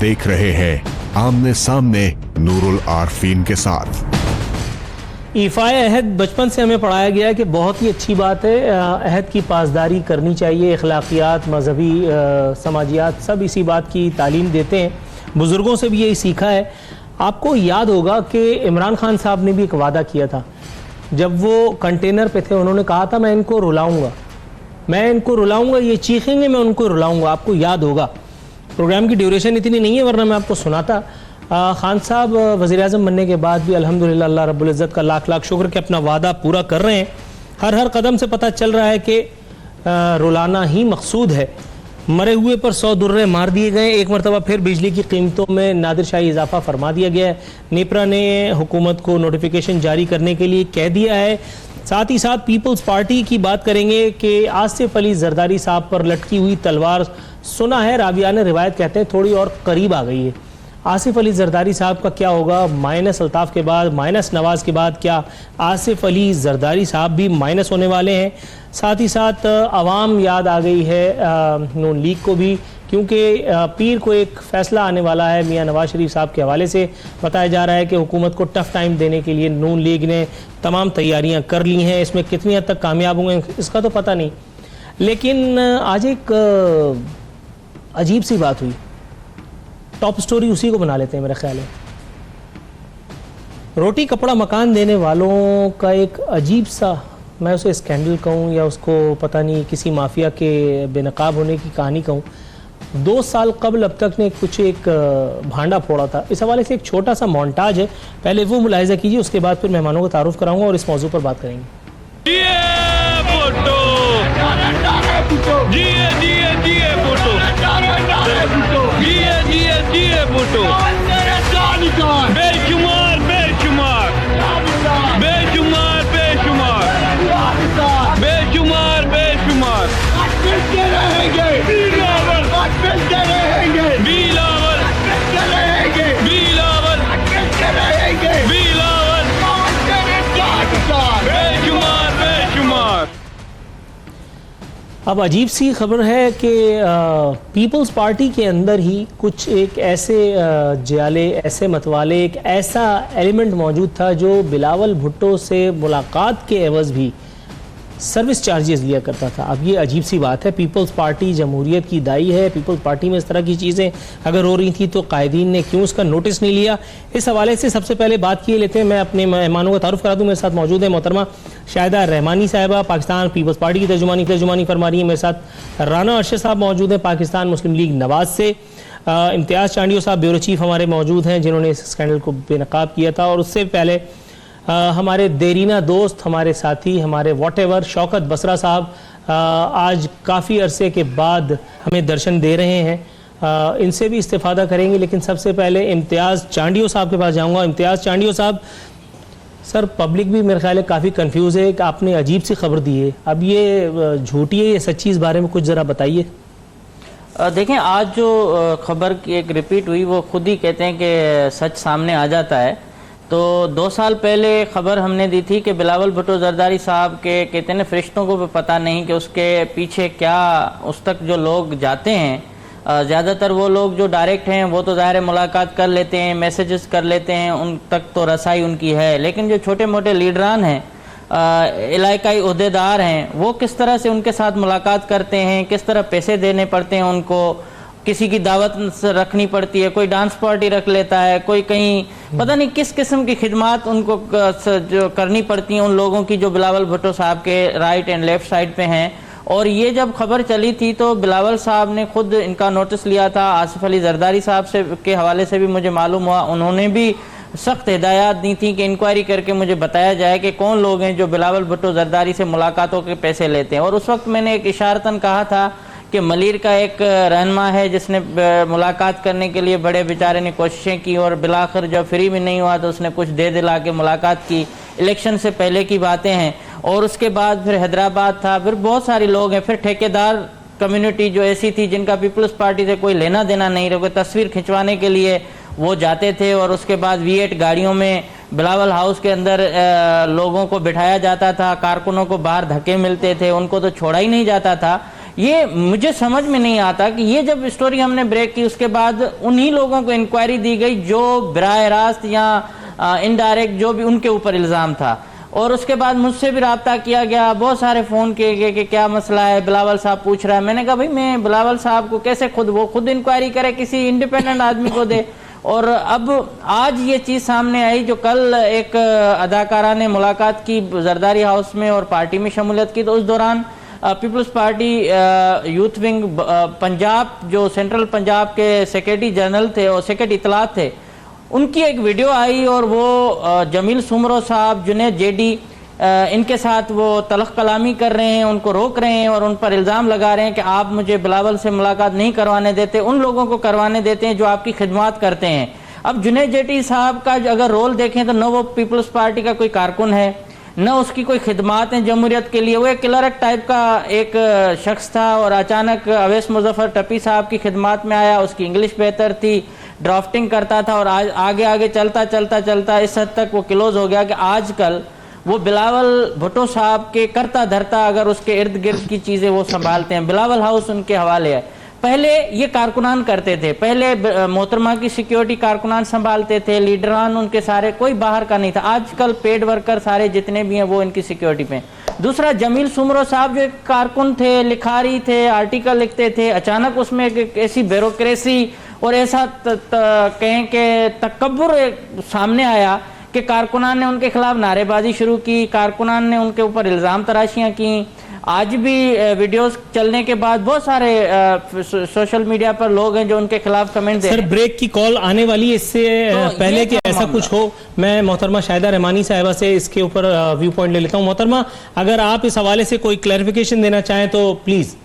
देख रहे हैं आमने सामने नूरुल आरफीन के साथ। ईफाए अहद बचपन से हमें पढ़ाया गया है कि बहुत ही अच्छी बात है, अहद की पासदारी करनी चाहिए। अखलाकियात, मजहबी, समाजियात सब इसी बात की तालीम देते हैं। बुज़ुर्गों से भी यही सीखा है। आपको याद होगा कि इमरान खान साहब ने भी एक वादा किया था, जब वो कंटेनर पे थे उन्होंने कहा था मैं इनको रुलाऊंगा, मैं इनको रुलाऊंगा, ये चीखेंगे मैं उनको रुलाऊंगा। आपको याद होगा। प्रोग्राम की ड्यूरेशन इतनी नहीं है वरना मैं आपको सुनाता। खान साहब वज़ीर-ए-आज़म बनने के बाद भी अल्हम्दुलिल्लाह अल्लाह रब्बुल इज़्ज़त का लाख लाख शुक्र कि अपना वादा पूरा कर रहे हैं। हर कदम से पता चल रहा है कि रुलाना ही मकसूद है। मरे हुए पर 100 दुर्रे मार दिए गए। एक मरतबा फिर बिजली की कीमतों में नादिरशाही इजाफा फरमा दिया गया है। नेपरा ने हुकूमत को नोटिफिकेशन जारी करने के लिए कह दिया है। साथ ही साथ पीपल्स पार्टी की बात करेंगे कि आसिफ अली जरदारी साहब पर लटकी हुई तलवार, सुना है रावियान रिवायत कहते हैं थोड़ी और करीब आ गई है। आसिफ अली जरदारी साहब का क्या होगा? माइनस अल्ताफ़ के बाद, माइनस नवाज़ के बाद क्या आसिफ अली जरदारी साहब भी माइनस होने वाले हैं? साथ ही साथ अवाम याद आ गई है नून लीग को भी, क्योंकि पीर को एक फ़ैसला आने वाला है। मियाँ नवाज शरीफ साहब के हवाले से बताया जा रहा है कि हुकूमत को टफ़ टाइम देने के लिए नून लीग ने तमाम तैयारियाँ कर ली हैं। इसमें कितनी हद तक कामयाब होंगे इसका तो पता नहीं, लेकिन आज एक अजीब सी बात हुई। टॉप स्टोरी उसी को बना लेते हैं मेरा ख्याल है। रोटी कपड़ा मकान देने वालों का एक अजीब सा, मैं उसे स्कैंडल कहूँ या उसको पता नहीं किसी माफिया के बेनकाब होने की कहानी कहूँ। 2 साल कबल अब तक ने कुछ एक भांडा फोड़ा था। इस हवाले से एक छोटा सा मोन्टाज है, पहले वो मुलाहिजा कीजिए, उसके बाद फिर मेहमानों को तारुफ कराऊंगा और इस मौजू पर बात करेंगे। बेशुमार बेशुमार बेशुमार बेशुमार बेशुमार बेशुमार मिलते रहेंगे, बिलावल मिलते रहेंगे, बिलावल मिलते रहेंगे, बिलावल मिलते रहेंगे, बिलावल बेशुमार बेशुमार। अब अजीब सी खबर है कि पीपल्स पार्टी के अंदर ही कुछ एक ऐसे जाले, ऐसे मतवाले, एक ऐसा एलिमेंट मौजूद था जो बिलावल भुट्टो से मुलाकात के एवज़ भी सर्विस चार्जेस लिया करता था। अब ये अजीब सी बात है। पीपल्स पार्टी जमहूरियत की दाई है। पीपल्स पार्टी में इस तरह की चीज़ें अगर हो रही थी तो कायदीन ने क्यों उसका नोटिस नहीं लिया? इस हवाले से सबसे पहले बात किए लेते हैं। मैं अपने मेहमानों का तारुफ करा दूँ। मेरे साथ मौजूद है मोहतरमा शाहिदा रहमानी साहिबा, पाकिस्तान पीपल्स पार्टी की तर्जुमानी फरमा रही है। मेरे साथ राना अरशद साहब मौजूद हैं पाकिस्तान मुस्लिम लीग नवाज से। इम्तियाज़ चांडियो साहब ब्यूरो चीफ हमारे मौजूद हैं जिन्होंने इस स्कैंडल को बेनकाब किया था। और उससे पहले हमारे देरीना दोस्त, हमारे साथी, हमारे वॉटेवर शौकत बसरा साहब आज काफ़ी अरसे के बाद हमें दर्शन दे रहे हैं। इनसे भी इस्तिफादा करेंगे, लेकिन सबसे पहले इम्तियाज़ चांडियो साहब के पास जाऊंगा। इम्तियाज़ चांडियो साहब, सर पब्लिक भी मेरे ख्याल है काफ़ी कंफ्यूज है कि आपने अजीब सी खबर दी है। अब ये झूठी है या सच्ची, इस बारे में कुछ ज़रा बताइए। देखें, आज जो खबर की एक रिपीट हुई वो खुद ही कहते हैं कि सच सामने आ जाता है। तो 2 साल पहले खबर हमने दी थी कि बिलावल भुट्टो जरदारी साहब के कहते हैं फरिश्तों को भी पता नहीं कि उसके पीछे क्या, उस तक जो लोग जाते हैं ज़्यादातर वो लोग जो डायरेक्ट हैं वो तो ज़ाहिर मुलाकात कर लेते हैं, मैसेजेस कर लेते हैं, उन तक तो रसाई उनकी है। लेकिन जो छोटे मोटे लीडरान हैं, इलाकाई ओहदेदार हैं, वो किस तरह से उनके साथ मुलाकात करते हैं, किस तरह पैसे देने पड़ते हैं उनको, किसी की दावत रखनी पड़ती है, कोई डांस पार्टी रख लेता है, कोई कहीं पता नहीं किस किस्म की खिदमात उनको जो करनी पड़ती हैं उन लोगों की जो बिलावल भुट्टो साहब के राइट एंड लेफ्ट साइड पे हैं। और ये जब खबर चली थी तो बिलावल साहब ने खुद इनका नोटिस लिया था। आसिफ अली जरदारी साहब से के हवाले से भी मुझे मालूम हुआ, उन्होंने भी सख्त हिदायत दी थी कि इंक्वायरी करके मुझे बताया जाए कि कौन लोग हैं जो बिलावल भुट्टो जरदारी से मुलाकातों के पैसे लेते हैं। और उस वक्त मैंने एक इशारतन कहा था कि मलीर का एक रहनुमा है जिसने मुलाकात करने के लिए बड़े बेचारे ने कोशिशें की और बिलाखिर जब फ्री में नहीं हुआ तो उसने कुछ दे दिला के मुलाकात की। इलेक्शन से पहले की बातें हैं। और उसके बाद फिर हैदराबाद था, फिर बहुत सारे लोग हैं, फिर ठेकेदार कम्युनिटी जो ऐसी थी जिनका पीपल्स पार्टी से कोई लेना देना नहीं रहा, तस्वीर खिंचवाने के लिए वो जाते थे। और उसके बाद V8 गाड़ियों में बिलावल हाउस के अंदर लोगों को बिठाया जाता था, कारकुनों को बाहर धक्के मिलते थे, उनको तो छोड़ा ही नहीं जाता था। ये मुझे समझ में नहीं आता कि ये जब स्टोरी हमने ब्रेक की उसके बाद उन्हीं लोगों को इंक्वायरी दी गई जो बराह रास्त या इनडायरेक्ट जो भी उनके ऊपर इल्ज़ाम था, और उसके बाद मुझसे भी रब्ता किया गया, बहुत सारे फ़ोन किए गए कि क्या मसला है, बिलावल साहब पूछ रहा है। मैंने कहा भाई मैं बिलावल साहब को कैसे वो खुद इंक्वायरी करे, किसी इंडिपेंडेंट आदमी को दे। और अब आज ये चीज़ सामने आई जो कल एक अदाकारा ने मुलाकात की जरदारी हाउस में और पार्टी में शमूलियत की, तो उस दौरान Peoples Party youth wing Punjab जो सेंट्रल पंजाब के सेक्रेटरी जनरल थे और सेक्रेटरी इतलात थे, उनकी एक वीडियो आई और वो जमील सुमरो साहब, जुनैद जेडी इनके साथ वो तलख कलामी कर रहे हैं, उनको रोक रहे हैं और उन पर इल्ज़ाम लगा रहे हैं कि आप मुझे बिलावल से मुलाकात नहीं करवाने देते, उन लोगों को करवाने देते हैं जो आपकी खिदमत करते हैं। अब जुनैद जेडी साहब का अगर रोल देखें तो न वो पीपल्स पार्टी का कोई कारकुन है, न उसकी कोई खिदमत है जमहूरियत के लिए, वो एक क्लर्क टाइप का एक शख्स था और अचानक अवैस मुजफ्फर टप्पी साहब की खिदमत में आया। उसकी इंग्लिश बेहतर थी, ड्राफ्टिंग करता था और आज आगे आगे चलता चलता चलता इस हद तक वो क्लोज हो गया कि आजकल वो बिलावल भुट्टो साहब के करता धरता अगर उसके इर्द गिर्द की चीज़ें वो संभालते हैं। बिलावल हाउस उनके हवाले है। पहले ये कारकुनान करते थे, पहले मोहतरमा की सिक्योरिटी कारकुनान संभालते थे, लीडरान उनके सारे, कोई बाहर का नहीं था। आजकल पेड वर्कर सारे जितने भी हैं वो इनकी सिक्योरिटी पे। दूसरा, जमील सुमरो साहब जो एक कारकुन थे, लिखारी थे, आर्टिकल लिखते थे, अचानक उसमें एक ऐसी ब्यूरोक्रेसी और ऐसा कहें कि तकब्बुर सामने आया कि कारकुनान ने उनके खिलाफ नारेबाजी शुरू की, कारकुनान ने उनके ऊपर इल्ज़ाम तराशियाँ की। आज भी वीडियोस चलने के बाद बहुत सारे सोशल मीडिया पर लोग हैं जो उनके खिलाफ कमेंट दे रहे हैं। सर ब्रेक की कॉल आने वाली है, इससे तो पहले कि ऐसा कुछ हो मैं मोहतरमा शाहिदा रहमानी साहिबा से इसके ऊपर व्यू पॉइंट ले लेता हूं। मोहतरमा, अगर आप इस हवाले से कोई क्लैरिफिकेशन देना चाहें तो प्लीज।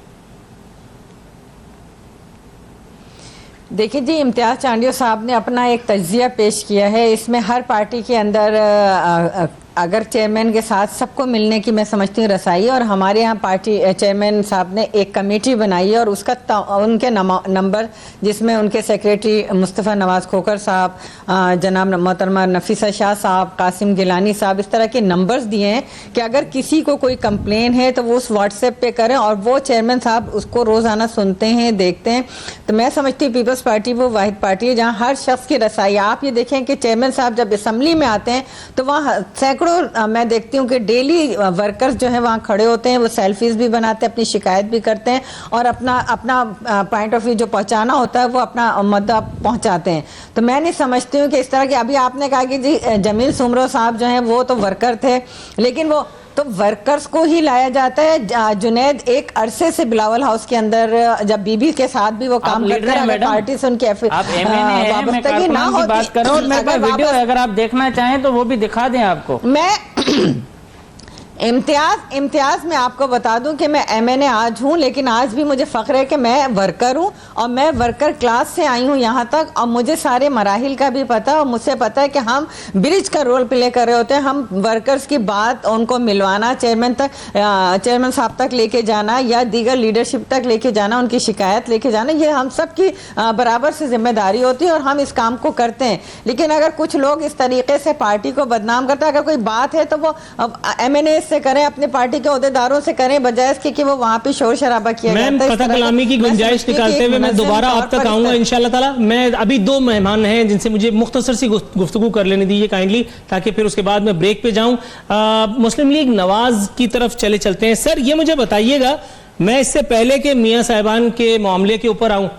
देखिए जी, इम्तियाज़ चांडियो साहब ने अपना एक तज्जिया पेश किया है। इसमें हर पार्टी के अंदर अगर चेयरमैन के साथ सबको मिलने की मैं समझती हूँ रसाई, और हमारे यहाँ पार्टी चेयरमैन साहब ने एक कमेटी बनाई है और उसका उनके नंबर, जिसमें उनके सेक्रेटरी मुस्तफ़ा नवाज़ खोखर साहब, जनाब मोहतरमा नफीसा शाह साहब, कासिम गिलानी साहब, इस तरह के नंबर्स दिए हैं कि अगर किसी को कोई कंप्लेन है तो वो उस व्हाट्सएप पे करें, और वो चेयरमैन साहब उसको रोज़ाना सुनते हैं, देखते हैं। तो मैं समझती हूँ पीपल्स पार्टी वो वाहिद पार्टी है जहाँ हर शख्स की रसाई। आप ये देखें कि चेयरमैन साहब जब असम्बली में आते हैं तो वहाँ सैकड़ों मैं देखती हूँ कि डेली वर्कर्स जो है वहाँ खड़े होते हैं, वो सेल्फीज भी बनाते हैं, अपनी शिकायत भी करते हैं और अपना पॉइंट ऑफ व्यू जो पहुँचाना होता है वो अपना मुद्दा पहुँचाते हैं। तो मैं नहीं समझती हूँ कि इस तरह की, अभी आपने कहा कि जी जमील सुमरो साहब जो हैं वो तो वर्कर थे, लेकिन वो तो वर्कर्स को ही लाया जाता है। जुनैद एक अरसे से बिलावल हाउस के अंदर जब बीबी के साथ भी वो काम करते हैं, अगर पार्टी से उनकी वाबस्तगी ना हो, बात करो और मैं वीडियो अगर आप देखना चाहें तो वो भी दिखा दें आपको। मैं इम्तियाज मैं आपको बता दूं कि मैं MNA आज हूं, लेकिन आज भी मुझे फ़ख्र है कि मैं वर्कर हूं और मैं वर्कर क्लास से आई हूं यहां तक, और मुझे सारे मराहिल का भी पता है और मुझसे पता है कि हम ब्रिज का रोल प्ले कर रहे होते हैं। हम वर्कर्स की बात उनको मिलवाना, चेयरमैन साहब तक लेके जाना या दीगर लीडरशिप तक लेके जाना, उनकी शिकायत लेके जाना, ये हम सब की बराबर से जिम्मेदारी होती है और हम इस काम को करते हैं। लेकिन अगर कुछ लोग इस तरीके से पार्टी को बदनाम करते हैं, अगर कोई बात है तो वो MNA से करें, अपने पार्टी के अहदेदारों से करें, बजाय इसके कि वो वहां पे शोर शराबा किया जाता है। मैम, कथा कलामी की गुंजाइश निकालते हुए मैं दोबारा आप तक आऊंगा इंशाल्लाह ताला। मैं अभी दो मेहमान हैं जिनसे मुझे मुख्तसर सी गुफ्तगू कर लेने दीजिए काइंडली, ताकि फिर उसके बाद मैं ब्रेक पे जाऊं। मुस्लिम लीग नवाज की तरफ चलते हैं। सर ये मुझे बताइएगा, मैं इससे पहले के मियाँ साहिबान के मामले के ऊपर आऊं,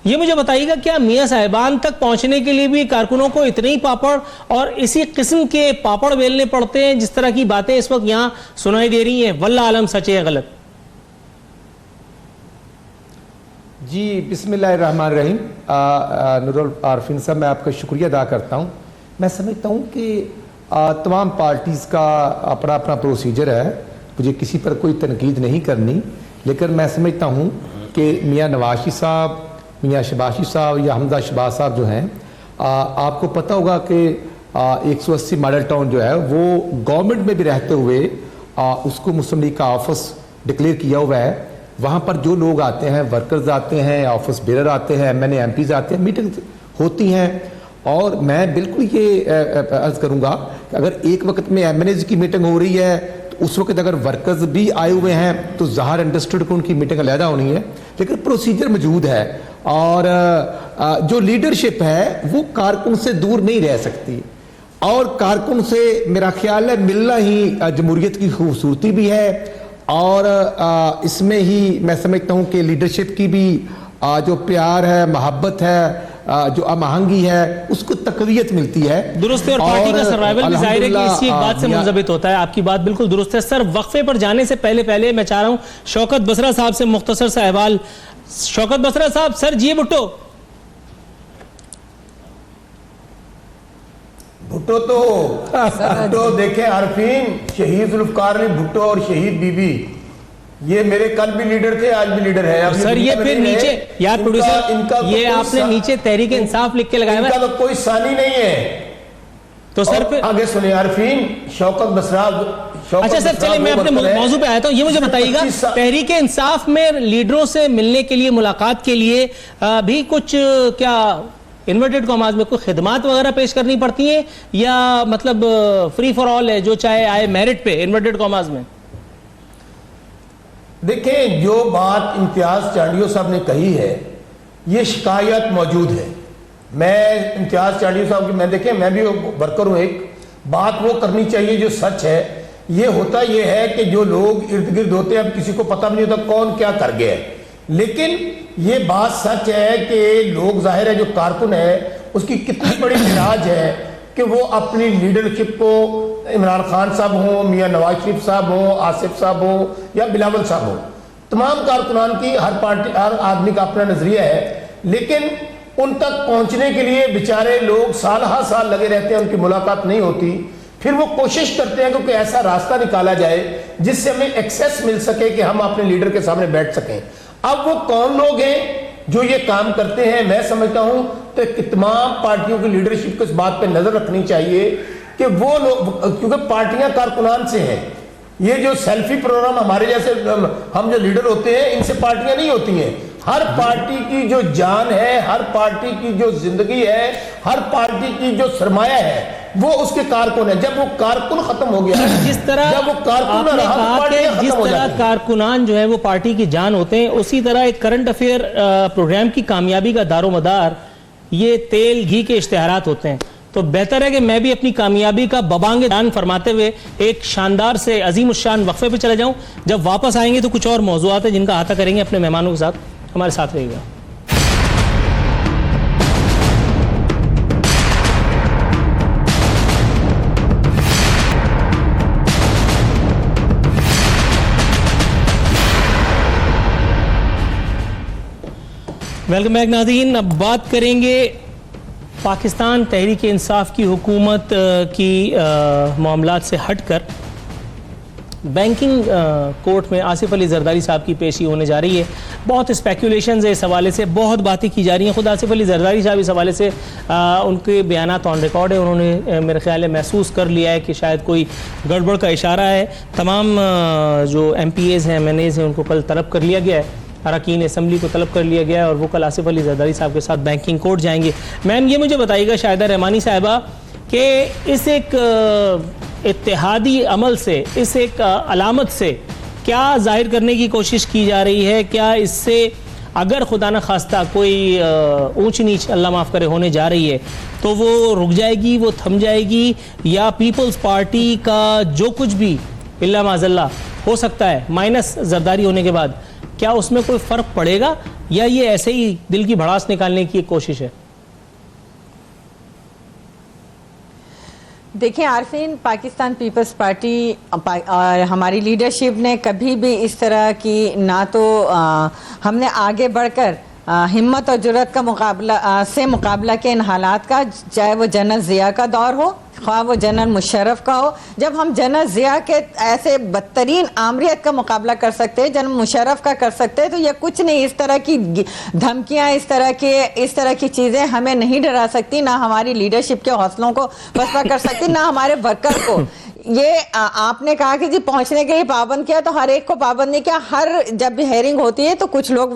ये मुझे बताइएगा क्या मियाँ साहिबान तक पहुंचने के लिए भी कारकुनों को इतने ही पापड़ और इसी किस्म के पापड़ बेलने पड़ते हैं जिस तरह की बातें इस वक्त यहाँ सुनाई दे रही हैं? वल्लाह आलम सच है या गलत? जी बिस्मिल्लाहिर्रहमानिर्रहीम। नूरुल आरफीन साहब, मैं आपका शुक्रिया अदा करता हूँ। मैं समझता हूँ कि तमाम पार्टीज़ का अपना अपना प्रोसीजर है, मुझे किसी पर कोई तनकीद नहीं करनी, लेकिन मैं समझता हूँ कि मियाँ नवाज साहब, मियाँ शबाशी साहब या हमदा शबाज साहब जो हैं, आपको पता होगा कि 180 मॉडल टाउन जो है वो गवर्नमेंट में भी रहते हुए उसको मुस्लिम लीग का ऑफिस डिक्लेयर किया हुआ है। वहाँ पर जो लोग आते हैं, वर्कर्स आते हैं, ऑफिस बेरर आते हैं, MNA MPs आते हैं, मीटिंग होती हैं। और मैं बिल्कुल ये अर्ज़ करूँगा कि अगर एक वक्त में MNAs की मीटिंग हो रही है तो उस वक्त अगर वर्कर्स भी आए हुए हैं तो ज़ाहिर अंडरस्टूड कि उनकी मीटिंग अलहदा होनी है, लेकिन प्रोसीजर मौजूद है और जो लीडरशिप है वो कारकुन से दूर नहीं रह सकती और कारकुन से मेरा ख्याल है मिलना ही जमहूरियत की खूबसूरती भी है और इसमें ही मैं समझता हूँ कि लीडरशिप की भी जो प्यार है, मोहब्बत है, जो अमहंगी है, उसको तकवीयत मिलती है। दुरुस्त है और पार्टी का सर्वाइवल भी जाहिर है कि इसी एक बात से मुंजबित होता है। आपकी बात बिल्कुल दुरुस्त है सर। वक्फे पर जाने से पहले मैं चाह रहा हूं शौकत बसरा साहब से मुख्तसर सा अहवाल। शौकत बसरा साहब, सर जी भुट्टो भुट्टो देखें आरफीन, शहीद जुल्फकार अली भुट्टो और शहीद बीबी, ये मेरे कल भी लीडर थे, आज भी लीडर है। अब सर ये फिर नीचे यार प्रोड्यूसर, ये आपने नीचे तहरीक इंसाफ लिख के लगाया है, इनका तो कोई सानी नहीं है। तो सर फिर आगे सुनिए आरफीन, शौकत बसरा। अच्छा सर, चलिए मैं अपने मौजू पे आया था। ये मुझे बताइएगा, तहरीक इंसाफ में लीडरों से मिलने के लिए, मुलाकात के लिए भी कुछ क्या इन्वर्टेड कॉमास में कोई खिदमात वगैरह पेश करनी पड़ती है या मतलब फ्री फॉर ऑल है, जो चाहे आए मेरिट पे, इन्वर्टेड कॉमास में? देखें, जो बात इम्तियाज चांडियो साहब ने कही है, ये शिकायत मौजूद है। मैं इम्तियाज चांडियो साहब की, मैं देखें मैं भी वर्कर हूं, एक बात वो करनी चाहिए जो सच है। ये होता ये है कि जो लोग इर्द गिर्द होते हैं, अब किसी को पता भी नहीं होता कौन क्या कर गया है, लेकिन ये बात सच है कि लोग, जाहिर है जो कारकुन है उसकी कितनी बड़ी मिराज है कि वो अपनी लीडरशिप को, इमरान खान साहब हो, मियां नवाज शरीफ साहब हो, आसिफ साहब हो या बिलावल साहब हो, तमाम कारकुनान की, हर पार्टी, हर आदमी का अपना नजरिया है, लेकिन उन तक पहुंचने के लिए बेचारे लोग साल हर साल लगे रहते हैं, उनकी मुलाकात नहीं होती। फिर वो कोशिश करते हैं कि कोई ऐसा रास्ता निकाला जाए जिससे हमें एक्सेस मिल सके कि हम अपने लीडर के सामने बैठ सकें। अब वो कौन लोग हैं जो ये काम करते हैं? मैं समझता हूं तो तमाम पार्टियों की लीडरशिप को इस बात पे नजर रखनी चाहिए कि वो लोग, क्योंकि पार्टियां कारकुनान से हैं, ये जो सेल्फी प्रोग्राम हमारे जैसे हम जो लीडर होते हैं, इनसे पार्टियां नहीं होती हैं। हर पार्टी की जो जान है, हर पार्टी की जो जिंदगी है, हर पार्टी की जो सरमाया है, वो उसके कारकुन है। जब वो कारकुन खत्म हो गया, जिस तरह जब वो कारकुन रहा, जिस तरह कारकुनान जो है वो पार्टी की जान होते हैं, उसी तरह एक करंट अफेयर प्रोग्राम की कामयाबी का दारोमदार ये तेल घी के इश्तिहारात होते हैं। तो बेहतर है कि मैं भी अपनी कामयाबी का बबांग दान फरमाते हुए एक शानदार से अजीम उशान वक्फे पे चले जाऊं। जब वापस आएंगे तो कुछ और मौजूआत है जिनका अहाता करेंगे अपने मेहमानों के साथ। हमारे साथ रहिएगा। वेलकम बैक नाज़रीन। अब बात करेंगे पाकिस्तान तहरीक इंसाफ की हुकूमत की मामलात से हटकर बैंकिंग कोर्ट में आसिफ अली जरदारी साहब की पेशी होने जा रही है। बहुत स्पेकुलेशंस है इस हवाले से, बहुत बातें की जा रही हैं। खुद आसिफ अली जरदारी साहब इस हवाले से उनके बयानात ऑन रिकॉर्ड है। उन्होंने मेरे ख्याल है महसूस कर लिया है कि शायद कोई गड़बड़ का इशारा है। तमाम जो MPAs हैं, MNAs हैं, उनको कल तलब कर लिया गया है, अरकान असम्बली को तलब कर लिया गया है और वो कल आसिफ अली जरदारी साहब के साथ बैंकिंग कोर्ट जाएंगे। मैम ये मुझे बताइएगा शाहिदा रहमानी साहिबा कि इस एक इत्तेहादी अमल से, इस एक अलामत से क्या जाहिर करने की कोशिश की जा रही है? क्या इससे अगर खुदा न खास्ता कोई ऊंच नीच अल्लाह माफ़ करे होने जा रही है तो वो रुक जाएगी, वो थम जाएगी, या पीपल्स पार्टी का जो कुछ भी इल्ला माज़ल्ला हो सकता है माइनस जरदारी होने के बाद, क्या उसमें कोई फ़र्क पड़ेगा या ये ऐसे ही दिल की भड़ास निकालने की एक कोशिश है? देखिए आरफीन, पाकिस्तान पीपल्स पार्टी और हमारी लीडरशिप ने कभी भी इस तरह की ना तो हमने आगे बढ़कर हिम्मत और जुर्रत का मुकाबला के इन हालात का, चाहे वो जनरल ज़िया का दौर हो, ख्वाह वो जनरल मुशर्रफ का हो, जब हम जनरल ज़िया के ऐसे बदतरीन आमरियत का मुकाबला कर सकते हैं, जनरल मुशर्रफ का कर सकते हैं, तो यह कुछ नहीं, इस तरह की धमकियां, इस तरह की चीज़ें हमें नहीं डरा सकती, ना हमारी लीडरशिप के हौसलों को पसपा कर सकती, ना हमारे वर्कर को। ये आपने कहा कि जी पहुंचने के लिए पाबंद किया, तो हर एक को पाबंद नहीं किया। हर जब भी हेयरिंग होती है तो कुछ लोग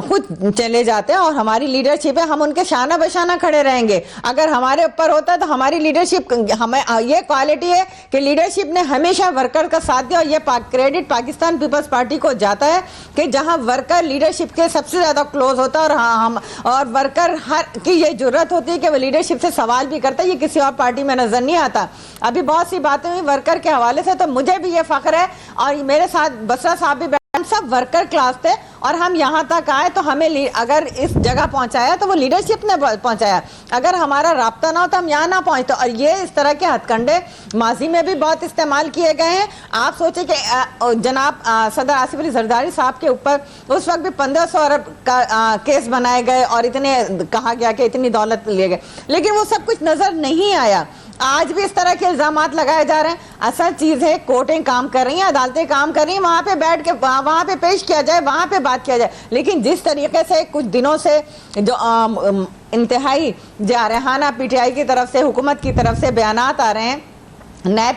खुद चले जाते हैं और हमारी लीडरशिप है, हम उनके शाना बशाना खड़े रहेंगे। अगर हमारे ऊपर होता है तो हमारी लीडरशिप, हमें ये क्वालिटी है कि लीडरशिप ने हमेशा वर्कर का साथ दिया, और ये क्रेडिट पाकिस्तान पीपल्स पार्टी को जाता है कि जहां वर्कर लीडरशिप के सबसे ज्यादा क्लोज होता है, और हम और वर्कर हर की ये जरूरत होती है कि वो लीडरशिप से सवाल भी करता है। ये किसी और पार्टी में नजर नहीं आता। अभी बहुत सी बातें हुई वर्कर के हवाले से, तो मुझे भी ये फख्र है, और मेरे साथ बसरा साहब भी, हम सब वर्कर क्लास थे और हम यहाँ तक आए, तो हमें अगर इस जगह पहुंचाया तो वो लीडरशिप ने पहुंचाया। अगर हमारा राब्ता ना हो तो हम यहाँ ना पहुंचते। और ये इस तरह के हथकंडे माजी में भी बहुत इस्तेमाल किए गए हैं। आप सोचे कि जनाब सदर आसिफ अली जरदारी साहब के ऊपर उस वक्त भी 1500 अरब का केस बनाए गए और इतने कहा गया कि इतनी दौलत लिए गए, लेकिन वो सब कुछ नजर नहीं आया। आज भी इस तरह के इल्जामात लगाए जा रहे हैं। असल चीज है, कोर्टें काम कर रही हैं, अदालतें काम कर रही हैं, वहां पे बैठ के वहां पे पेश किया जाए, वहां पे बात किया जाए। लेकिन जिस तरीके से कुछ दिनों से जो इंतहाई जारहाना पीटीआई की तरफ से, हुकूमत की तरफ से बयानात आ रहे हैं, नैब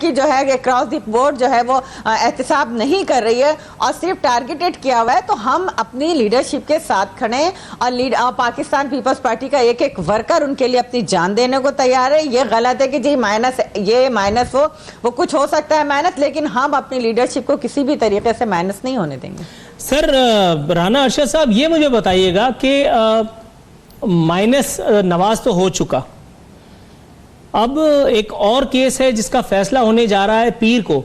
की जो है क्रॉस द बोर्ड जो है वो एहतसाब नहीं कर रही है और सिर्फ टारगेटेड किया हुआ है, तो हम अपनी लीडरशिप के साथ खड़े हैं और पाकिस्तान पीपल्स पार्टी का एक एक वर्कर उनके लिए अपनी जान देने को तैयार है। ये गलत है कि जी माइनस वो कुछ हो सकता है माइनस, लेकिन हम अपनी लीडरशिप को किसी भी तरीके से माइनस नहीं होने देंगे। सर राना अरशद साहब, ये मुझे बताइएगा कि माइनस नवाज तो हो चुका, अब एक और केस है जिसका फैसला होने जा रहा है पीर को।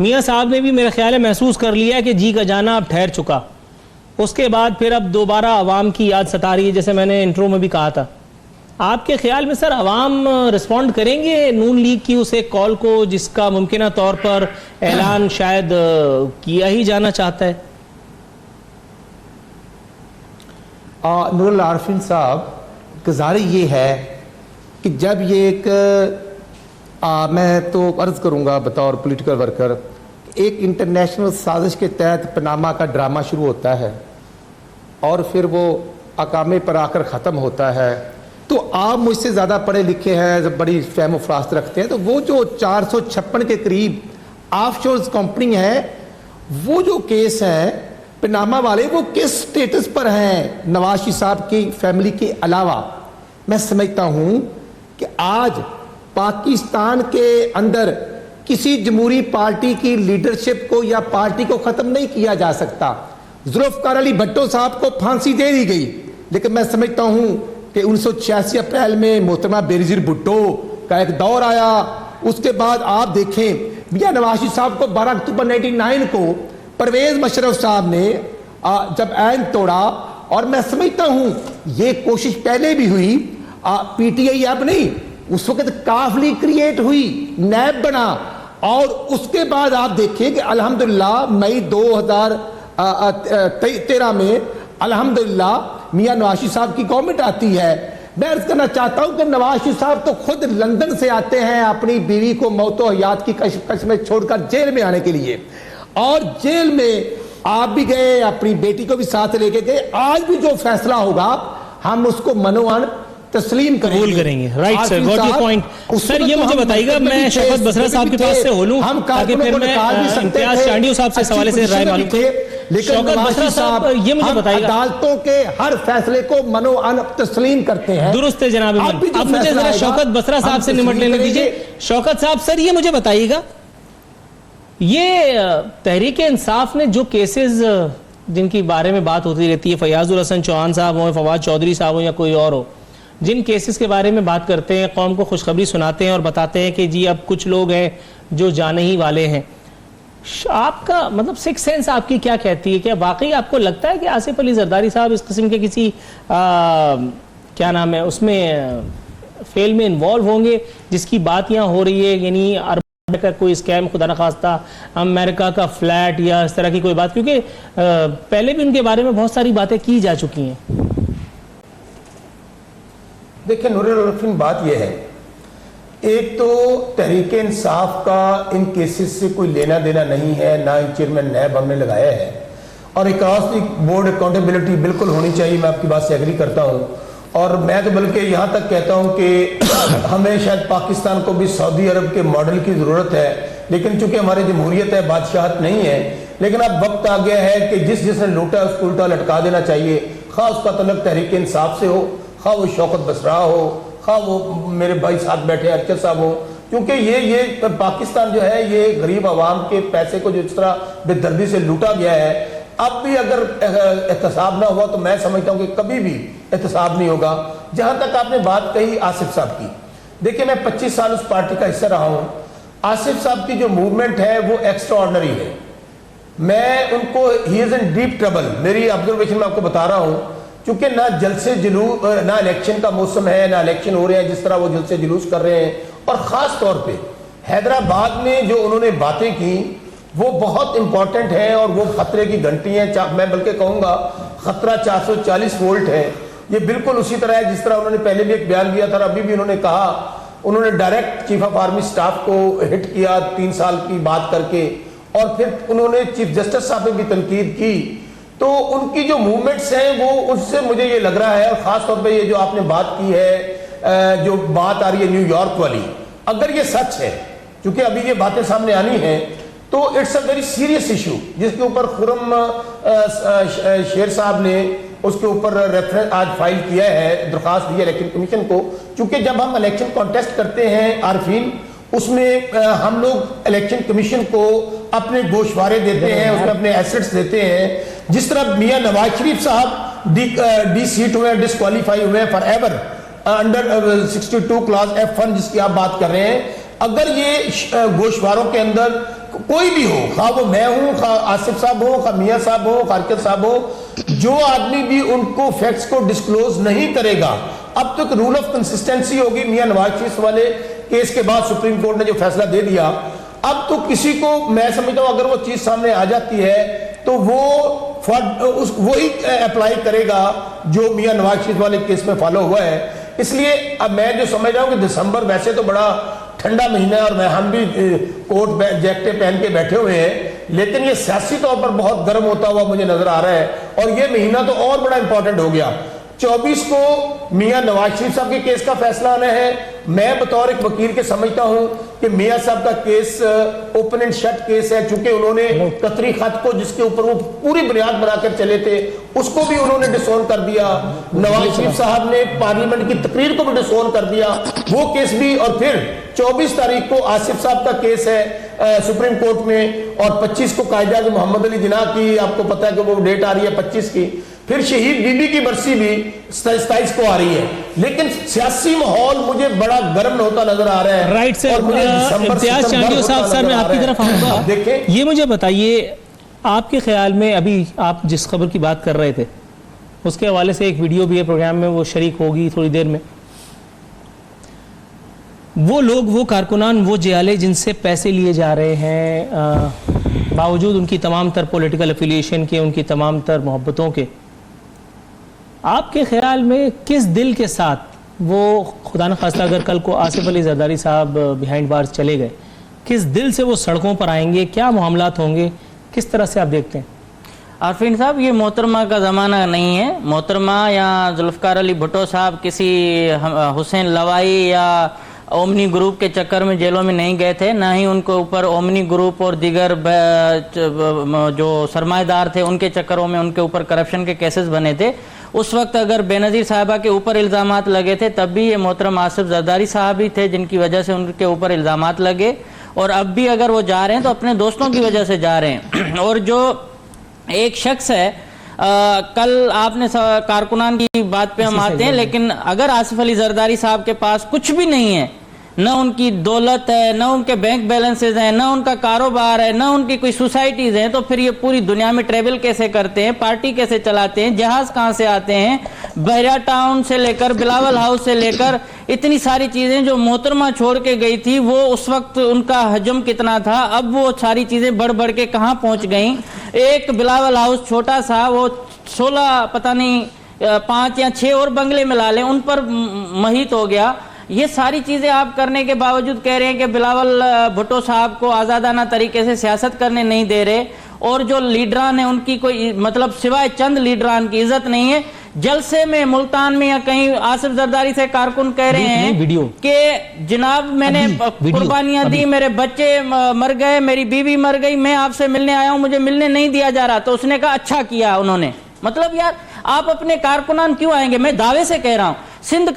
मियां साहब ने भी मेरे ख्याल है महसूस कर लिया है कि जी का जाना अब ठहर चुका। उसके बाद फिर अब दोबारा अवाम की याद सता रही है, जैसे मैंने इंट्रो में भी कहा था। आपके ख्याल में सर अवाम रिस्पॉन्ड करेंगे नून लीग की उस एक कॉल को जिसका मुमकिन तौर पर ऐलान शायद किया ही जाना चाहता है? नूरुल आरफीन साहब, गुजारिश ये है कि जब ये एक मैं तो अर्ज करूंगा बतौर पॉलिटिकल वर्कर, एक इंटरनेशनल साजिश के तहत पनामा का ड्रामा शुरू होता है और फिर वो अकामे पर आकर ख़त्म होता है, तो आप मुझसे ज़्यादा पढ़े लिखे हैं, जब बड़ी फहम फरास्त रखते हैं, तो वो जो 456 के करीब ऑफशोर कंपनी है, वो जो केस हैं पनामा वाले, वो किस स्टेटस पर हैं नवाज शरीफ साहब की फैमिली के अलावा? मैं समझता हूं कि आज पाकिस्तान के अंदर किसी जमहूरी पार्टी की लीडरशिप को या पार्टी को खत्म नहीं किया जा सकता। जुल्फकार अली भट्टो साहब को फांसी दे दी गई, लेकिन मैं समझता हूं कि 1986 अप्रैल में मोहतरमा बेनज़ीर भुट्टो का एक दौर आया। उसके बाद आप देखें मियां नवाज शरीफ साहब को 12 अक्टूबर 1999 को परवेज मुशर्रफ साहब ने जब ऐन तोड़ा, और मैं समझता हूं ये कोशिश पहले भी हुई, पीटीआई अब नहीं, उस वक्त काफली क्रिएट हुई, नैब बना, और उसके बाद आप देखिए कि अल्हम्दुलिल्लाह मई 2013 में अल्हम्दुलिल्लाह मियां नवाज शरीफ साहब की गवर्नमेंट आती है। मैं अर्ज करना चाहता हूं कि नवाज शरीफ साहब तो खुद लंदन से आते हैं अपनी बीवी को मौतो हयात की कश्मकश में छोड़कर जेल में आने के लिए, और जेल में आप भी गए, अपनी बेटी को भी साथ लेके गए। आज भी जो फैसला होगा हम उसको मनोअन तस्लीम करेंगे। Right sir, got your point. Sir ये मुझे बताइएगा, मैं शौकत बसरा साहब के पास से हो लूं ताकि फिर मैं इम्तियाज चांडियो साहब से सवाल से राय मालूम करूं। लेकिन शौकत बसरा साहब ये मुझे बताइएगा, अदालतों के हर फैसले को मनोअन तस्लीम करते हैं। दुरुस्त है जनाब। अब मुझे जरा शौकत बसरा साहब से निमट लेने दीजिए। शौकत साहब, सर ये मुझे बताइएगा, ये तहरीक इंसाफ ने जो केसेस जिनकी बारे में बात होती रहती है, फयाजुल हसन चौहान साहब हो, फवाद चौधरी साहब हो या कोई और हो, जिन केसेस के बारे में बात करते हैं, कौम को खुशखबरी सुनाते हैं और बताते हैं कि जी अब कुछ लोग हैं जो जाने ही वाले हैं, आपका मतलब सिक्स सेंस आपकी क्या कहती है? क्या वाकई आपको लगता है कि आसिफ अली जरदारी साहब इस किस्म के किसी क्या नाम है उसमें फेल में इन्वॉल्व होंगे जिसकी बात यहाँ हो रही है, यानी का कोई स्कैम, खुदा न खास्ता अमेरिका का फ्लैट या इस तरह की कोई बात? क्योंकि पहले भी उनके बारे में बहुत सारी बातें की जा चुकी हैं। देखिए नूरुल, बात यह है, एक तो तहरीक इंसाफ का इन केसेस से कोई लेना देना नहीं है, ना इन चेयरमैन नैब हमने लगाया है, और एक बोर्ड अकाउंटेबिलिटी बिल्कुल होनी चाहिए, मैं आपकी बात से एग्री करता हूं। और मैं तो बल्कि यहाँ तक कहता हूँ कि हमें शायद पाकिस्तान को भी सऊदी अरब के मॉडल की ज़रूरत है, लेकिन चूंकि हमारी जमहूरियत है, बादशाहत नहीं है। लेकिन अब वक्त आ गया है कि जिसने लूटा उसको उल्टा लटका देना चाहिए, खा उसका तल्लुक तहरीक इंसाफ से हो, खा वो शौकत बसरा हो, खा वो मेरे भाई साथ बैठे अरशद साहब हो। क्योंकि ये पाकिस्तान जो है ये गरीब आवाम के पैसे को जिस तरह बेदर्दी से लूटा गया है, अब भी अगर एहतसाब ना हुआ तो मैं समझता हूँ कि कभी भी एहतसाब नहीं होगा। जहाँ तक आपने बात कही आसिफ साहब की, देखिए मैं 25 साल उस पार्टी का हिस्सा रहा हूँ। आसिफ साहब की जो मूवमेंट है वो एक्स्ट्रा ऑर्डिनरी है। मैं उनको he is in deep trouble, मेरी ऑब्जर्वेशन में आपको बता रहा हूँ, क्योंकि ना जलसे जुलूस, ना इलेक्शन का मौसम है, ना इलेक्शन हो रहे हैं जिस तरह वो जलसे जुलूस कर रहे हैं। और ख़ास तौर पे हैदराबाद में जो उन्होंने बातें की वो बहुत इंपॉर्टेंट है और वो खतरे की घंटी है। मैं बल्कि कहूँगा खतरा 440 वोल्ट है। ये बिल्कुल उसी तरह है जिस तरह उन्होंने पहले भी एक बयान दिया था, अभी भी उन्होंने कहा, उन्होंने direct chief of army staff को हिट किया 3 साल की बात करके, और फिर उन्होंने चीफ जस्टिस साहब पे भी तनकीद की। तो उनकी जो मूवमेंट्स हैं वो उससे मुझे ये लग रहा है, और ख़ास तौर पे ये जो आपने बात की है, जो बात आ रही है न्यूयॉर्क वाली, अगर ये सच है, क्योंकि अभी ये बातें सामने आनी हैं, तो it's a very serious issue जिसके ऊपर खुर्रम शेर साहब ने उसके ऊपर रेफरेंस आज फाइल किया है, दरख्वास्त दी है इलेक्शन कमीशन को। क्योंकि जब हम इलेक्शन कॉन्टेस्ट करते हैं आरफीन, उसमें हम लोग इलेक्शन कमीशन को अपने गोशवारे देते हैं, उसमें अपने एसेट्स देते हैं। जिस तरह मियां नवाज शरीफ साहब डी सीट हुए, डिस्क्वालीफाई हुए for ever under 62 clause F1 जिसकी आप बात कर रहे हैं। अगर ये गोशवारों के अंदर कोई भी हो, खा वो मैं हूं, खा आसिफ साहब हो, खा मियां साहब हो, खा अरशद साहब हो, जो आदमी भी उनको फैक्ट्स को डिस्क्लोज नहीं करेगा, अब तक रूल ऑफ कंसिस्टेंसी होगी। मियां नवाज शरीफ वाले केस के बाद सुप्रीम कोर्ट ने जो फैसला दे दिया, अब तो किसी को, मैं समझता हूं अगर वो चीज सामने आ जाती है तो वो वही अप्लाई करेगा जो मियां नवाज शरीफ वाले केस में फॉलो हुआ है। इसलिए अब मैं जो समझ रहा हूं कि दिसंबर वैसे तो बड़ा ठंडा महीना है और हम भी कोट जैकेटें पहन के बैठे हुए हैं, लेकिन ये सियासी तौर पर बहुत गर्म होता हुआ मुझे नजर आ रहा है। और ये महीना तो और बड़ा इंपॉर्टेंट हो गया। 24 को मियां नवाज शरीफ साहब के केस का फैसला आना है। मैं बतौर एक वकील के समझता हूं कि मियां साहब का case open and shut case है, चूंकि उन्होंने कतरी खत को जिसके ऊपर वो पूरी बुनियाद बनाकर चले थे उसको भी उन्होंने डिसोन कर दिया। नवाज शरीफ साहब ने पार्लियामेंट की तकरीर को भी डिसोन कर दिया, वो केस भी। और फिर 24 तारीख को आसिफ साहब का केस है सुप्रीम कोर्ट में, और 25 को कायदा मोहम्मद अली जिन्ना की, आपको पता है कि वो डेट आ रही है 25 की। फिर शहीद बीबी की बरसी भी 27 को आ रही है। लेकिन सियासी माहौल मुझे बड़ा गर्म होता नजर आ रहा है। राइट सर, इम्तियाज चांडियो साहब, सर मैं आपकी तरफ आऊंगा। देखिए, ये मुझे बताइए, आपके ख्याल में अभी आप जिस खबर की बात कर रहे थे उसके हवाले से एक वीडियो भी है प्रोग्राम में, वो शरीक होगी थोड़ी देर में। वो लोग, वो कारकुनान, वो जियाले जिनसे पैसे लिए जा रहे हैं, बावजूद उनकी तमाम तर पॉलिटिकल एफिलिएशन के, उनकी तमाम तर मोहब्बतों के, आपके ख्याल में किस दिल के साथ वो, खुदा न खास्ता अगर कल को आसिफ अली जरदारी साहब बिहाइंड बार्स चले गए, किस दिल से वो सड़कों पर आएंगे, क्या मामलात होंगे, किस तरह से आप देखते हैं? आरफीन साहब, ये मोहतरमा का ज़माना नहीं है। मोहतरमा या जुल्फ़कार अली भुट्टो साहब किसी हुसैन लवाई या ओमनी ग्रुप के चक्कर में जेलों में नहीं गए थे, ना ही उनके ऊपर ओमनी ग्रुप और दीगर जो सरमाएदार थे उनके चक्करों में उनके ऊपर करप्शन के केसेस बने थे। उस वक्त अगर बेनज़ीर साहबा के ऊपर इल्ज़ामात लगे थे तब भी ये मोहतरम आसिफ जरदारी साहब ही थे जिनकी वजह से उनके ऊपर इल्ज़ामात लगे, और अब भी अगर वो जा रहे हैं तो अपने दोस्तों की वजह से जा रहे हैं। और जो एक शख्स है, कल आपने कारकुनान की बात पे हम आते हैं, लेकिन अगर आसिफ अली जरदारी साहब के पास कुछ भी नहीं है, न उनकी दौलत है, न उनके बैंक बैलेंसेस हैं, न उनका कारोबार है, न उनकी कोई सोसाइटीज हैं, तो फिर ये पूरी दुनिया में ट्रेवल कैसे करते हैं, पार्टी कैसे चलाते हैं, जहाज कहाँ से आते हैं? बहरा टाउन से लेकर बिलावल हाउस से लेकर इतनी सारी चीजें जो मोहतरमा छोड़ के गई थी, वो उस वक्त उनका हजम कितना था, अब वो सारी चीजें बढ़ बढ़ के कहाँ पहुंच गई। एक बिलावल हाउस छोटा सा, वो 16 पता नहीं 5 या 6 और बंगले मिला लें, उन पर महित हो गया। ये सारी चीजें आप करने के बावजूद कह रहे हैं कि बिलावल भुट्टो साहब को आज़ादाना तरीके से सियासत करने नहीं दे रहे, और जो लीडरान है उनकी कोई मतलब सिवाय चंद लीडरान की इज्जत नहीं है। जलसे में मुल्तान में या कहीं आसिफ जरदारी से कारकुन कह रहे हैं वीडियो कि जनाब मैंने कुर्बानियां दी, मेरे बच्चे मर गए, मेरी बीवी मर गई, मैं आपसे मिलने आया हूं, मुझे मिलने नहीं दिया जा रहा। तो उसने कहा अच्छा किया उन्होंने। मतलब यार आप अपने कारकुनान क्यों आएंगे? मैं दावे से कह रहा हूं सिंध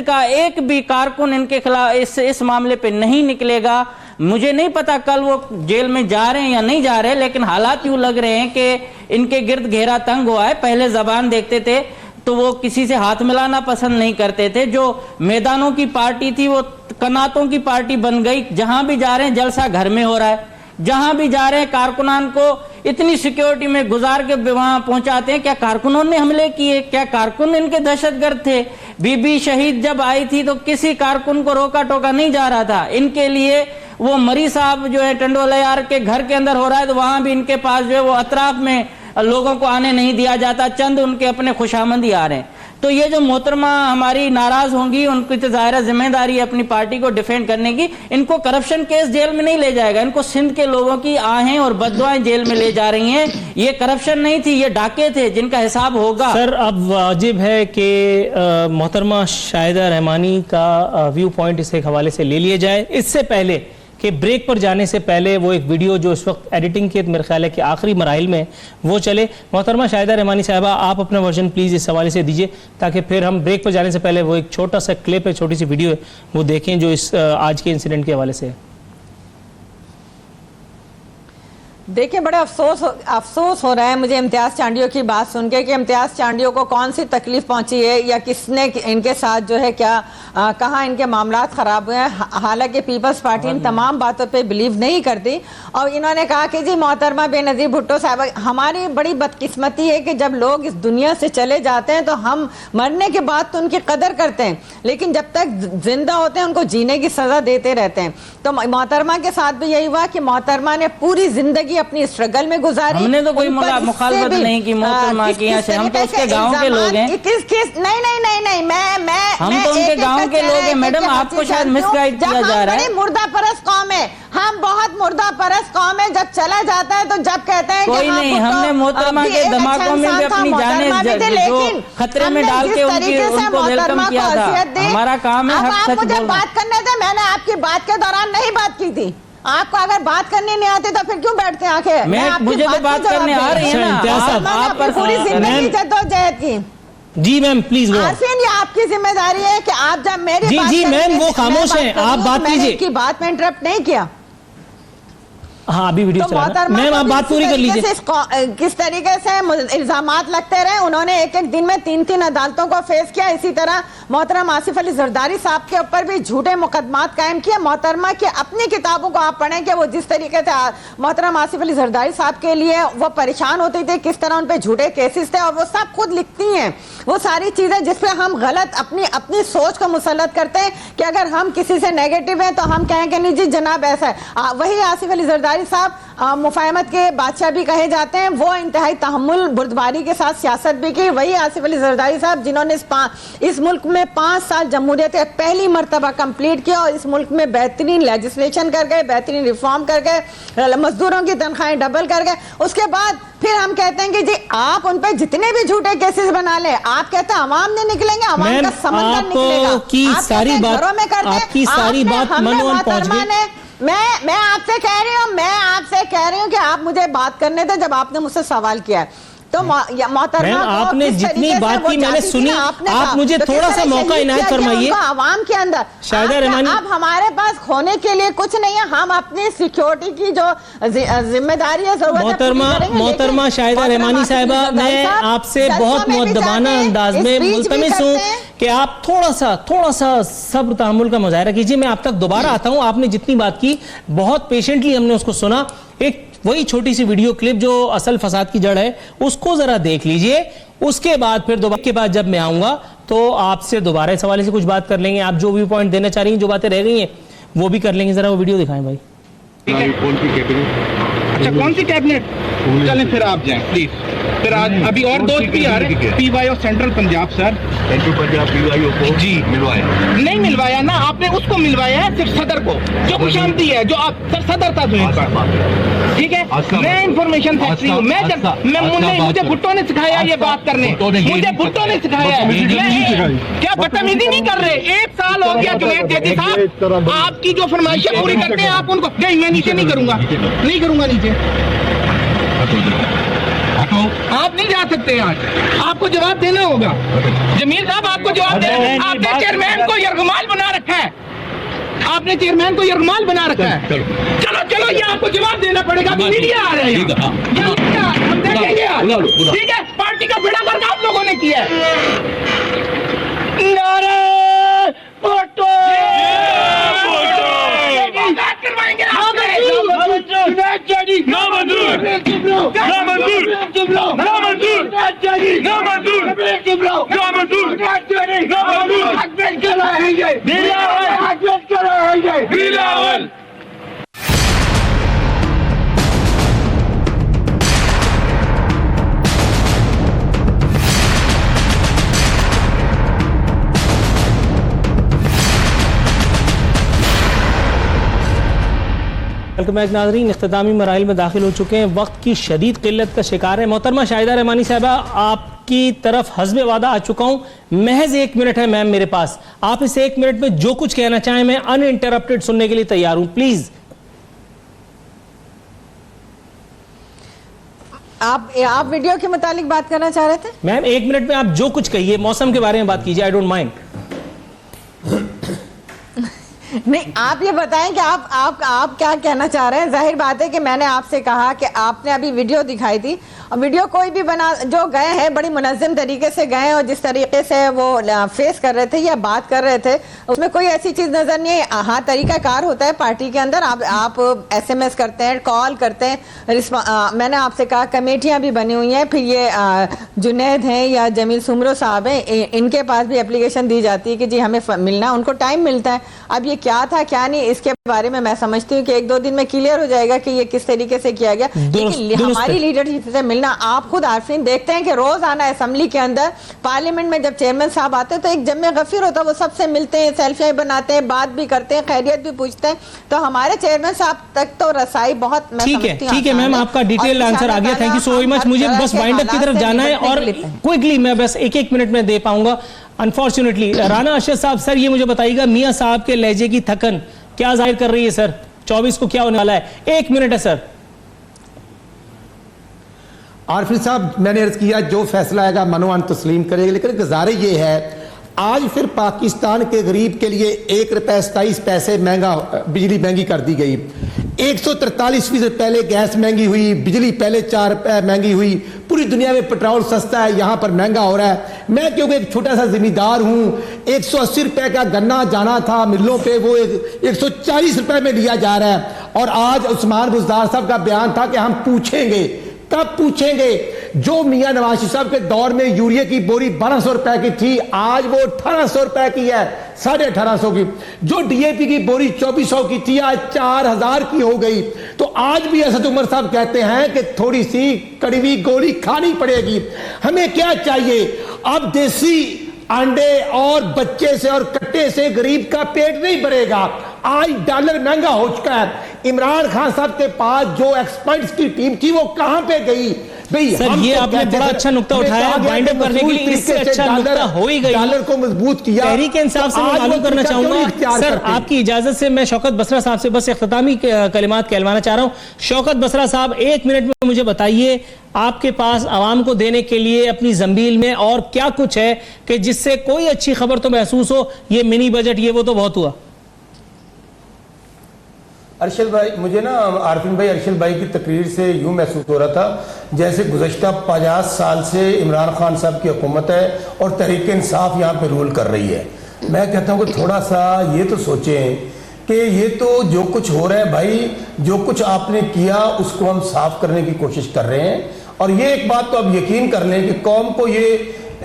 का एक भी कारकुन इनके खिलाफ इस मामले पे नहीं निकलेगा। मुझे नहीं पता कल वो जेल में जा रहे हैं या नहीं जा रहे, लेकिन हालात यूं लग रहे हैं कि इनके गिर्द घेरा तंग हुआ है। पहले जबान देखते थे तो वो किसी से हाथ मिलाना पसंद नहीं करते थे। जो मैदानों की पार्टी थी वो कनातों की पार्टी बन गई। जहां भी जा रहे हैं जलसा घर में हो रहा है, जहां भी जा रहे हैं कारकुनान को इतनी सिक्योरिटी में गुजार के वहां पहुंचाते हैं। क्या कारकुनों ने हमले किए? क्या कारकुन इनके दहशतगर्द थे? बीबी शहीद जब आई थी तो किसी कारकुन को रोका टोका नहीं जा रहा था। इनके लिए वो मरी साहब जो है टंडोला यार के घर के अंदर हो रहा है तो वहां भी इनके पास जो है वो अतराफ में लोगों को आने नहीं दिया जाता। चंद उनके अपने खुशामंदी आ रहे हैं। तो ये जो मोहतरमा हमारी नाराज होंगी, उनकी तो ज़ाहिर जिम्मेदारी है अपनी पार्टी को डिफेंड करने की। इनको करप्शन केस जेल में नहीं ले जाएगा, इनको सिंध के लोगों की आहें और बददुआएं जेल में ले जा रही हैं। ये करप्शन नहीं थी, ये डाके थे जिनका हिसाब होगा। सर अब वाजिब है कि मोहतरमा शाहिदा रहमानी का व्यू पॉइंट इस एक हवाले से ले लिया जाए। इससे पहले कि ब्रेक पर जाने से पहले वो एक वीडियो जो इस वक्त एडिटिंग के मेरे ख्याल है कि आखिरी मराइल में वो चले। मोहतरमा शाहिदा रहमानी साहिबा आप अपना वर्जन प्लीज़ इस हवाले से दीजिए ताकि फिर हम ब्रेक पर जाने से पहले वो एक छोटा सा क्लिप है, छोटी सी वीडियो है, वो देखें जो इस आज के इंसिडेंट के हवाले से है। देखिए बड़ा अफसोस हो रहा है मुझे इम्तियाज़ चांडियों की बात सुन के कि इम्तियाज़ चांडियों को कौन सी तकलीफ पहुंची है या किसने इनके साथ जो है क्या कहाँ इनके मामलात ख़राब हुए हैं। हालांकि पीपल्स पार्टी इन तमाम बातों पे बिलीव नहीं करती और इन्होंने कहा कि जी मोहतरमा बेनज़ीर भुट्टो साहब हमारी बड़ी बदकिस्मती है कि जब लोग इस दुनिया से चले जाते हैं तो हम मरने के बाद तो उनकी कदर करते हैं, लेकिन जब तक जिंदा होते हैं उनको जीने की सज़ा देते रहते हैं। तो मोहतरमा के साथ भी यही हुआ कि मोहतरमा ने पूरी जिंदगी अपनी स्ट्रगल में गुजारी। हमने तो कोई मुखालफत नहीं की मोहतरमा की, हम तो उसके गांव के लोग हैं। नहीं मैं हम तो उनके गांव के लोग हैं मैडम, आपको शायद मिसगाइड किया जा रहा है। मुर्दा परस्त कौम है, हम बहुत मुर्दा परस्त कौम है। जब चला जाता है तो जब कहते हैं कोई नहीं, हमने मोहतरमा के धमाकों में भी अपनी जाने जो खतरे में डाल के उनको वेलकम किया था। हमारा काम है हक सच बोलना। बात करने थे, मैंने आपकी बात के दौरान नहीं बात की थी। आपको अगर बात करनी नहीं आती तो फिर क्यों बैठते हैं आंखें? मुझे तो बात करने आ रही है ना। आप पर पूरी जिंदगी जद्दोजहद की। जी मैम प्लीज आरफीन ये आपकी जिम्मेदारी है कि आप जब मेरी बात जी मैम वो खामोश हैं, आप बात कीजिए। की बात में इंटरप्ट नहीं किया। हाँ अभी वीडियो चला रहा है। मैम आप बात पूरी कर लीजिए। किस तरीके से इल्जामात लगते रहे, उन्होंने एक दिन में 3 अदालतों को फेस किया। इसी तरह मोहतरम आसिफ अली जरदारी साहब के ऊपर भी झूठे मुकदमात कायम किए। मोहतरमा की अपनी किताबों को आप पढ़ें कि वो जिस तरीके से मोहतरम आसिफ अली जरदारी साहब के लिए वो परेशान होते थे, किस तरह उन पर झूठे केसेस थे, और वो सब खुद लिखती हैं वो सारी चीजें जिसपे हम गलत अपनी सोच को मुसल्लत करते हैं कि अगर हम किसी से नेगेटिव हैं तो हम कहें कि नहीं जी जनाब ऐसा है। वही आसिफ अली जरदारी साहब मुफाहमत के बादशाह भी कहे जाते हैं, वो इंतहाई तहम्मुल बुर्दबारी के साथ सियासत भी की। वही आसिफ अली जरदारी साहब जिन्होंने इस मुल्क में 5 साल जमहूरियत पहली मरतबा कंप्लीट किया और इस मुल्क में बेहतरीन लेजिस्लेशन कर गए, बेहतरीन रिफॉर्म कर गए, मजदूरों की तनख्वाहें डबल कर गए। उसके बाद फिर हम कहते हैं कि जी आप उन पे जितने भी झूठे केसेस बना ले, आप कहते हैं अवाम नहीं निकलेंगे, अवाम का समंदर निकलेगा। की सारी बात आपकी सारी बात मनोन पहुंच गई। मैं आपसे कह रही हूँ कि आप मुझे बात करने थे जब आपने मुझसे सवाल किया। तो मोहतरमा आपने जितनी बात की मैंने सुनी, आप मुझे थोड़ा सा मौका इनायत फरमाइए। आवाम के अंदर शाहिदा रहमानी, अब हमारे पास खोने के लिए कुछ नहीं है, हम अपनी सिक्योरिटी की जो जिम्मेदारी है मोहतरमा शाहिदा रहमानी साहिबा, मैं आपसे बहुत मुअद्दबाना अंदाज में मुल्तमिस हूँ कि आप थोड़ा सा सब्र तहम्मुल का मुजाहरा कीजिए। मैं आप तक दोबारा आता हूँ। आपने जितनी बात की बहुत पेशेंटली हमने उसको सुना। एक वही छोटी सी वीडियो क्लिप जो असल फसाद की जड़ है उसको जरा देख लीजिए। उसके बाद फिर दोबारा के बाद जब मैं आऊंगा तो आपसे दोबारा इस हवाले से कुछ बात कर लेंगे। आप जो व्यू पॉइंट देना चाह रही हैं, जो बातें रह गई हैं वो भी कर लेंगे। जरा वो वीडियो दिखाएं भाई। अच्छा, कौन सी कैबिनेट? चलें फिर आप जाएं प्लीज। फिर आज अभी और दोस्त भी आ रहे हैं। PYO central Punjab sir, central Punjab PYO को जी मिलवाया नहीं मिलवाया ना आपने, उसको मिलवाया है सिर्फ सदर को, जो खुशामदी है, जो आप सर सदर था जुनेद का, ठीक है। मैं इंफॉर्मेशन फैक्ट्री हूँ, मुझे भुट्टो ने सिखाया ये बात करने, मुझे भुट्टो ने सिखाया है। क्या बदतमीजी नहीं कर रहे? 1 साल हो गया जुनेद जैदी साहब, आपकी जो फरमाइशें पूरी करते हैं आप उनको नहीं, मैं नीचे नहीं करूंगा, नहीं करूंगा नीचे। आप नहीं जा सकते आज, आपको जवाब देना होगा। जमील साहब आपको जवाब देना। आपने चेयरमैन को यरगमाल बना रखा है, आपने चेयरमैन को यरगमाल बना रखा है। चलो चलो ये आपको जवाब देना पड़ेगा। मीडिया आ रहा है, हम देखेंगे। ठीक है, पार्टी का बेड़ा गर्क आप लोगों ने किया है। नारे भुट्टो करवाएंगे बिलावल। वेलकम बैक नाज़रीन, इख्तितामी मराहिल में दाखिल हो चुके हैं। वक्त की शदीद किल्लत का शिकार है। मोहतरमा शाहिदा रहमानी साहबा, आपकी तरफ हस्बे वादा आ चुका हूँ। महज 1 मिनट है मैम मेरे पास, आप इस 1 मिनट में जो कुछ कहना चाहें मैं अनइंटरप्टेड सुनने के लिए तैयार हूँ। प्लीज। आप वीडियो के मुतालिक बात करना चाह रहे थे? मैम 1 मिनट में आप जो कुछ कहिए, मौसम के बारे में बात कीजिए, आई डोंट माइंड। नहीं, आप ये बताएं कि आप क्या कहना चाह रहे हैं। जाहिर बात है कि मैंने आपसे कहा कि आपने अभी वीडियो दिखाई थी, और वीडियो कोई भी बना, जो गए हैं बड़ी मुनज़्ज़म तरीके से गए, और जिस तरीके से वो फेस कर रहे थे या बात कर रहे थे उसमें कोई ऐसी चीज़ नज़र नहीं है। हाँ, तरीक़ाकार होता है पार्टी के अंदर, आप SMS करते हैं, कॉल करते हैं। मैंने आपसे कहा कमेटियाँ भी बनी हुई हैं, फिर ये जुनैद हैं या जमील सुमरो साहब हैं, इनके पास भी एप्लीकेशन दी जाती है कि जी हमें मिलना है, उनको टाइम मिलता है। अब ये क्या था क्या नहीं, इसके बारे में मैं समझती हूँ कि 1-2 दिन में क्लियर हो जाएगा कि ये किस तरीके से किया गया। लेकिन हमारी लीडरशिप से मिलना, आप खुद आरफीन देखते हैं कि रोज आना असेंबली के अंदर, पार्लियामेंट में जब चेयरमैन साहब आते हैं तो एक जम्मे गफीर होता है, वो सबसे मिलते हैं, सेल्फियां बनाते हैं, बात भी करते हैं, खैरियत भी पूछते हैं। तो हमारे चेयरमैन साहब तक तो रसाई बहुत, ठीक है मैम, आपका डिटेल आंसर आ गया, थैंक यू सो मच। मुझे बस वाइंड अप की तरफ जाना है और क्विकली मैं बस 1-1 मिनट में दे पाऊंगा अनफॉर्चुनेटली। राना अरशद साहब, सर ये मुझे बताइएगा, मियां साहब के लहजे की थकन क्या जाहिर कर रही है सर? 24 को क्या होने वाला है? 1 मिनट है सर। आरफी साहब, मैंने अर्ज किया जो फैसला आएगा मनोअन तस्लीम करेगा, लेकिन गुजारे ये है आज फिर पाकिस्तान के गरीब के लिए 1 रुपया 27 पैसे महंगा, बिजली महंगी कर दी गई। 143% पहले गैस महंगी हुई, बिजली पहले 4 रुपये महंगी हुई। पूरी दुनिया में पेट्रोल सस्ता है, यहाँ पर महंगा हो रहा है। मैं क्योंकि एक छोटा सा जिम्मेदार हूँ, 180 रुपये का गन्ना जाना था मिलों पे, वो 140 रुपये में लिया जा रहा है। और आज उस्मान बुज़दार साहब का बयान था कि हम पूछेंगे, कब पूछेंगे? जो मियां नवाज शरीफ साहब के दौर में यूरिया की बोरी 1200 रुपए की थी, आज वो 1800 रुपए की है, 1850 की। जो DAP की बोरी 2400 की थी, आज 4000 की हो गई। तो आज भी असद उमर साहब कहते हैं कि थोड़ी सी कड़वी गोली खानी पड़ेगी। हमें क्या चाहिए? अब देसी अंडे और बच्चे से और कट्टे से गरीब का पेट नहीं भरेगा। आज डॉलर महंगा हो चुका है। इमरान खान साहब के पास जो एक्सपर्ट्स की टीम थी वो कहां पे गई? सर ये आपने बड़ा अच्छा नुक्ता उठाया, वाइंड अप करने के लिए इससे अच्छा नुक्ता हो ही गई। डॉलर को मजबूत किया। तहरीक इंसाफ से मैं मालूम करना चाहूंगा सर, आपकी इजाजत से मैं शौकत बसरा साहब से बस इख्तितामी कलिमात कहलवाना चाह रहा हूं। शौकत बसरा साहब, 1 मिनट में मुझे बताइए, आपके पास आवाम को देने के लिए अपनी जंबील में और क्या कुछ है कि जिससे कोई अच्छी खबर तो महसूस हो? ये मिनी बजट ये वो तो बहुत हुआ। अरशद भाई, मुझे ना आरफिन भाई, अरशद भाई की तकरीर से यूँ महसूस हो रहा था जैसे गुज़श्ता 50 साल से इमरान खान साहब की हुकूमत है और तहरीक इंसाफ यहाँ पे रूल कर रही है। मैं कहता हूँ कि थोड़ा सा ये तो सोचें कि ये तो जो कुछ हो रहा है भाई, जो कुछ आपने किया उसको हम साफ करने की कोशिश कर रहे हैं। और ये एक बात तो अब यकीन कर लें कि कौम को ये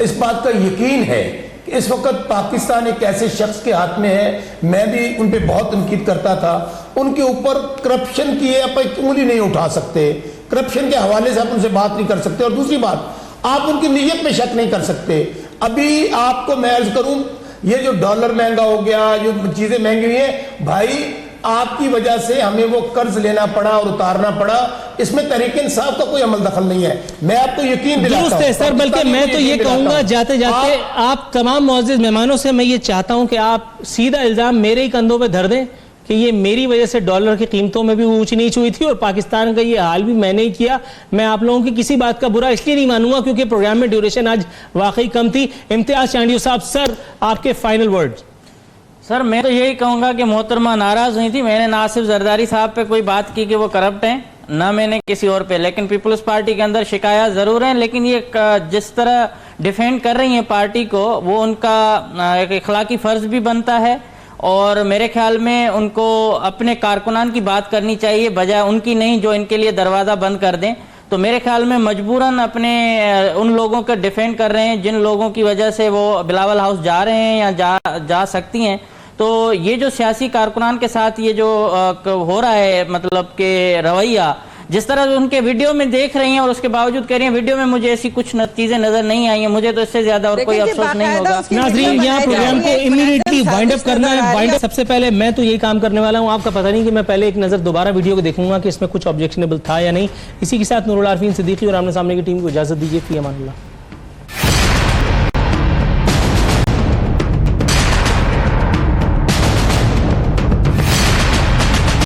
इस बात का यकीन है कि इस वक्त पाकिस्तान एक ऐसे शख्स के हाथ में है, मैं भी उन पे बहुत तनकीद करता था, उनके ऊपर करप्शन की आप एक उंगली नहीं उठा सकते, करप्शन के हवाले से आप उनसे बात नहीं कर सकते। और दूसरी बात, आप उनकी नीयत में शक नहीं कर सकते। अभी आपको मैं अर्ज करूं, ये जो डॉलर महंगा हो गया, जो चीजें महंगी हुई है, भाई आपकी वजह से हमें वो कर्ज लेना पड़ा और उतारना पड़ा, इसमें तहरीक इंसाफ का कोई अमल दखल नहीं है। मैं आपको यकीन दिलाता हूं। दुरुस्त है सर, बल्कि मैं तो ये कहूंगा जाते जाते आप तमाम मुअज़्ज़िज़ मेहमानों से मैं ये चाहता हूं कि आप सीधा इल्जाम मेरे ही कंधों पे धर दें कि ये मेरी वजह से डॉलर की कीमतों में भी ऊंच नीच हुई थी और पाकिस्तान का ये हाल भी मैंने ही किया। मैं आप लोगों की किसी बात का बुरा इसलिए नहीं मानूंगा क्योंकि प्रोग्राम में ड्यूरेशन आज वाकई कम थी। इम्तियाज चांडियो साहब, सर आपके फाइनल वर्ड। सर मैं तो यही कहूंगा कि मोहतरमा नाराज हुई थी, मैंने ना सिर्फ जरदारी साहब पे कोई बात की कि वो करप्ट हैं, ना मैंने किसी और पे, लेकिन पीपल्स पार्टी के अंदर शिकायत जरूर है। लेकिन ये जिस तरह डिफेंड कर रही है पार्टी को, वो उनका एक इखलाकी फर्ज भी बनता है और मेरे ख्याल में उनको अपने कारकुनान की बात करनी चाहिए बजाय उनकी नहीं जो इनके लिए दरवाज़ा बंद कर दें। तो मेरे ख्याल में मजबूरन अपने उन लोगों का डिफेंड कर रहे हैं जिन लोगों की वजह से वो बिलावल हाउस जा रहे हैं या जा सकती हैं। तो ये जो सियासी कारकुनान के साथ ये जो हो रहा है, मतलब कि रवैया जिस तरह उनके वीडियो में देख रही हैं और उसके बावजूद कह रही हैं वीडियो में मुझे ऐसी कुछ चीजें नजर नहीं आई हैं, मुझे तो इससे ज्यादा और कोई अफसोस नहीं होगा। नाज़रीन, यहाँ प्रोग्राम को इमीडिएटली वाइंड अप करना है। वाइंड अप सबसे पहले मैं तो यही काम करने वाला हूँ, आपका पता नहीं कि मैं पहले एक नजर दोबारा वीडियो को देखूंगा कि इसमें कुछ ऑब्जेक्शनेबल था या नहीं। इसी के साथ नूरुल आरफीन सिद्दीकी और आमने सामने की टीम को इजाजत दीजिए। फी अमान अल्लाह।